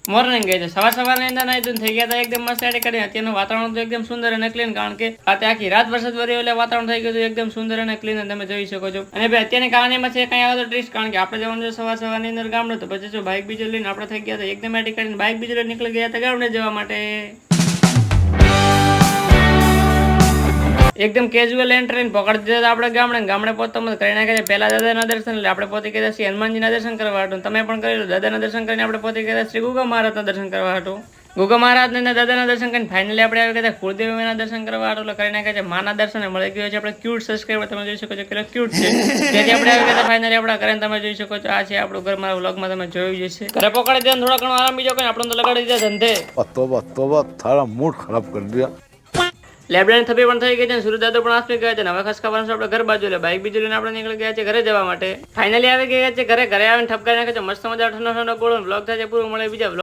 morning ગઈ છે સવારની અંદર નાઈ ધોઈને થઈ ગયા હતા એકદમ મસ્ત રેડી કરીને અત્યારનું વાતાવરણ તો એકદમ સુંદર અને ક્લીન કારણ કે રાતે આખી રાત વરસાદ વર્યો એટલે વાતાવરણ થઈ ગયું એકદમ સુંદર અને ક્લીન તમે જોઈ શકો છો અને ભાઈ અત્યારની કહાનીમાં છે કઈ આગળ ટ્રીસ કારણ કે આપણે જવાનું છે સવારની અંદર ગામડે તો પછી જો બાઇક બીજો લઈને આપણે થઈ ગયા હતા એકદમ રેડી કરીને બાઇક બીજો લઈને નીકળી ગયા હતા ગામડે જવા માટે એકદમ કેઝ્યુઅલ એન્ટ્રી પકડી દીધા આપણે ગામડે પહોંચતા કરી નાખે છે પહેલા દાદાના દર્શન એટલે આપણે પોતે ગયા શ્રી હનુમાનજીના દર્શન કરવા હતું તમે પણ કરી લો દાદાના દર્શન કરીને આપણે પોતે ગયા શ્રી ગુગા મહારાજના દર્શન કરવા હતું ગુગા મહારાજ ને દાદાના દર્શન કરીને ફાઇનલી આપણે આવી ગયા કુળદેવીના દર્શન કરવા હતું એટલે કરી નાખે છે માના દર્શન મળી ગયો છે આપણે ક્યુટ સબસ્ક્રાઈબર તમે જોઈ શકો છો કેટલો ક્યુટ છે જેથી આપણે આવી ગયા ફાઇનલી આપણા ઘરે તમે જોઈ શકો છો આ છે આપણું ઘર મારા વ્લોગમાં તમે જોયું જશે ઘરે પકડી દે થોડા ઘણો આરામ બીજો કઈ આપણે તો લગાડી દીધા ધંધે તોબા તારા મૂડ ખરાબ કરી દિયા લેબડાની થપી પણ થઈ ગઈ છે સુરત દાદો પણ આસપી ગયા છે હવે ખાસ ખાવાનું આપણે ઘર બાજુ એટલે બાઇક બીજું લઈને આપણે નીકળી ગયા છે ઘરે જવા માટે ફાઇનલી આવી ગયા છે ઘરે આવીને ઠપકાઈ નાખે છે મસ્ત મજા ઠંડો ગોળો બ્લોગ થાય છે પૂરું મળે બીજા